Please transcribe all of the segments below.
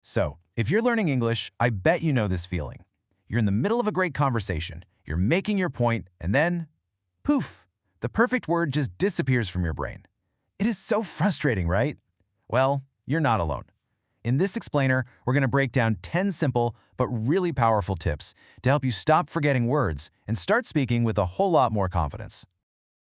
So, if you're learning English, I bet you know this feeling. You're in the middle of a great conversation, you're making your point, and then, poof, the perfect word just disappears from your brain. It is so frustrating, right? Well, you're not alone. In this explainer, we're going to break down 10 simple but really powerful tips to help you stop forgetting words and start speaking with a whole lot more confidence.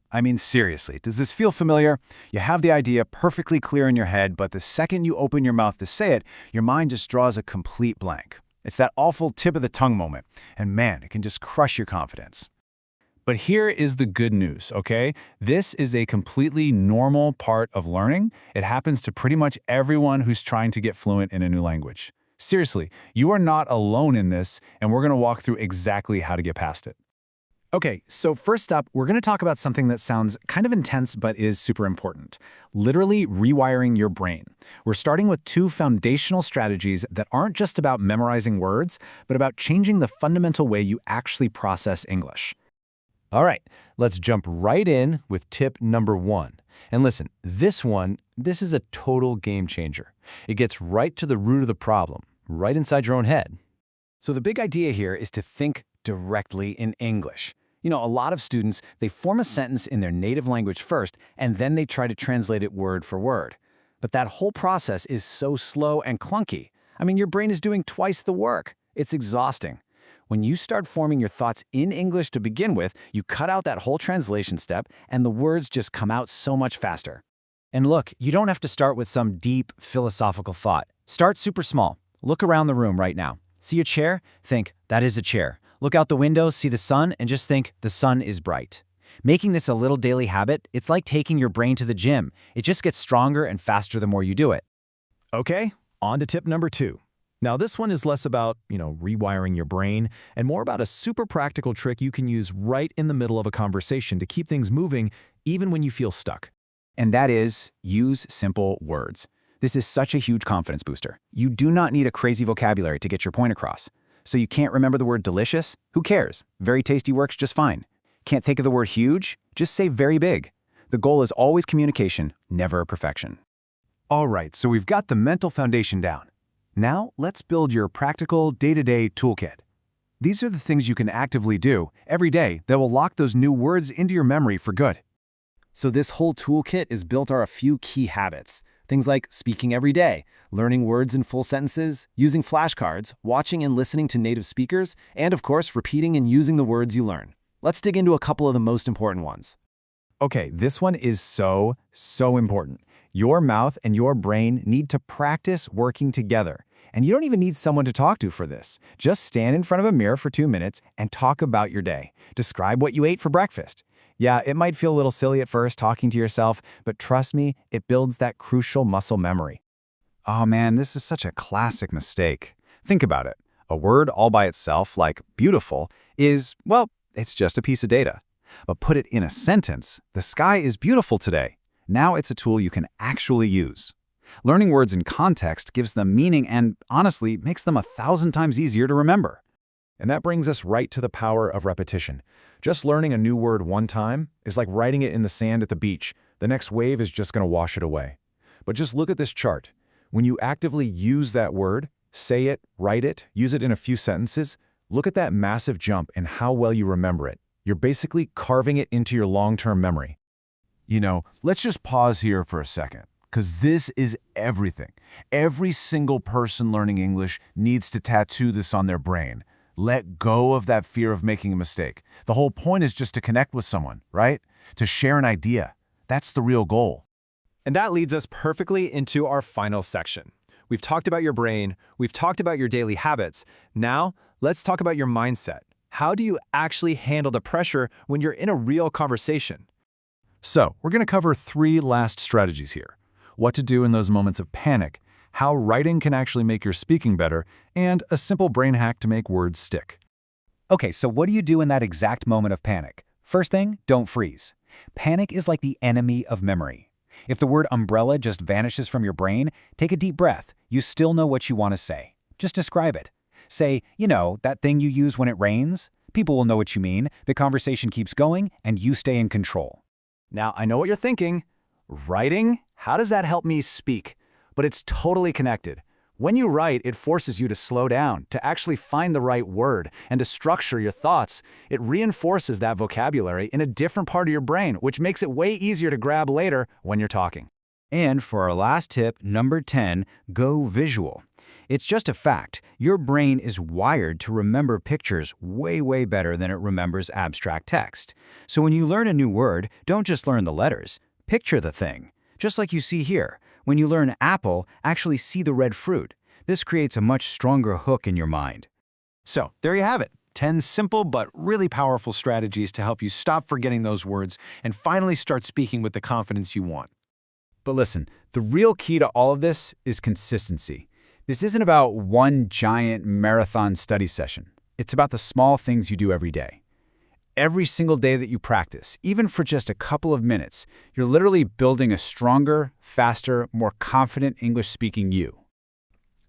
I mean, seriously, does this feel familiar? You have the idea perfectly clear in your head, but the second you open your mouth to say it, your mind just draws a complete blank. It's that awful tip of the tongue moment, and man, it can just crush your confidence. But here is the good news, okay? This is a completely normal part of learning. It happens to pretty much everyone who's trying to get fluent in a new language. Seriously, you are not alone in this, and we're going to walk through exactly how to get past it. Okay, so first up, we're going to talk about something that sounds kind of intense but is super important. Literally rewiring your brain. We're starting with two foundational strategies that aren't just about memorizing words, but about changing the fundamental way you actually process English. All right, let's jump right in with tip number 1. And listen, this is a total game changer. It gets right to the root of the problem, right inside your own head. So the big idea here is to think directly in English. You know, a lot of students, they form a sentence in their native language first, and then they try to translate it word for word. But that whole process is so slow and clunky. I mean, your brain is doing twice the work. It's exhausting. When you start forming your thoughts in English to begin with, you cut out that whole translation step, and the words just come out so much faster. And look, you don't have to start with some deep philosophical thought. Start super small. Look around the room right now. See a chair? Think, that is a chair. Look out the window, see the sun, and just think, the sun is bright. Making this a little daily habit, it's like taking your brain to the gym. It just gets stronger and faster the more you do it. Okay, on to tip number 2. Now this one is less about, rewiring your brain and more about a super practical trick you can use right in the middle of a conversation to keep things moving even when you feel stuck. And that is, use simple words. This is such a huge confidence booster. You do not need a crazy vocabulary to get your point across. So you can't remember the word delicious? Who cares? Very tasty works just fine. Can't think of the word huge? Just say very big. The goal is always communication, never perfection. All right, so we've got the mental foundation down. Now, let's build your practical, day-to-day toolkit. These are the things you can actively do every day that will lock those new words into your memory for good. So this whole toolkit is built on a few key habits. Things like speaking every day, learning words in full sentences, using flashcards, watching and listening to native speakers, and of course, repeating and using the words you learn. Let's dig into a couple of the most important ones. Okay, this one is so important. Your mouth and your brain need to practice working together. And you don't even need someone to talk to for this. Just stand in front of a mirror for 2 minutes and talk about your day. Describe what you ate for breakfast. Yeah, it might feel a little silly at first talking to yourself, but trust me, it builds that crucial muscle memory. Oh man, this is such a classic mistake. Think about it. A word all by itself, like beautiful, is, well, it's just a piece of data. But put it in a sentence, the sky is beautiful today. Now it's a tool you can actually use. Learning words in context gives them meaning and, honestly, makes them 1,000 times easier to remember. And that brings us right to the power of repetition. Just learning a new word one time is like writing it in the sand at the beach. The next wave is just going to wash it away. But just look at this chart. When you actively use that word, say it, write it, use it in a few sentences, look at that massive jump in how well you remember it. You're basically carving it into your long-term memory. Let's just pause here for a second, because this is everything. Every single person learning English needs to tattoo this on their brain. Let go of that fear of making a mistake. The whole point is just to connect with someone, right? To share an idea. That's the real goal. And that leads us perfectly into our final section. We've talked about your brain, we've talked about your daily habits. Now, let's talk about your mindset. How do you actually handle the pressure when you're in a real conversation? So, we're going to cover 3 last strategies here. What to do in those moments of panic, how writing can actually make your speaking better, and a simple brain hack to make words stick. Okay, so what do you do in that exact moment of panic? First thing, don't freeze. Panic is like the enemy of memory. If the word umbrella just vanishes from your brain, take a deep breath. You still know what you want to say. Just describe it. Say, that thing you use when it rains. People will know what you mean. The conversation keeps going, and you stay in control. Now, I know what you're thinking. Writing? How does that help me speak? But it's totally connected. When you write, it forces you to slow down, to actually find the right word, and to structure your thoughts. It reinforces that vocabulary in a different part of your brain, which makes it way easier to grab later when you're talking. And for our last tip, number 10, go visual. It's just a fact. Your brain is wired to remember pictures way better than it remembers abstract text. So when you learn a new word, don't just learn the letters. Picture the thing. Just like you see here. When you learn apple, actually see the red fruit. This creates a much stronger hook in your mind. So, there you have it. 10 simple but really powerful strategies to help you stop forgetting those words and finally start speaking with the confidence you want. But listen, the real key to all of this is consistency. This isn't about one giant marathon study session. It's about the small things you do every day. Every single day that you practice, even for just a couple of minutes, you're literally building a stronger, faster, more confident English-speaking you.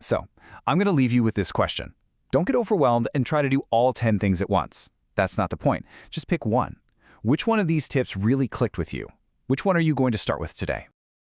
So, I'm going to leave you with this question. Don't get overwhelmed and try to do all 10 things at once. That's not the point. Just pick one. Which one of these tips really clicked with you? Which one are you going to start with today?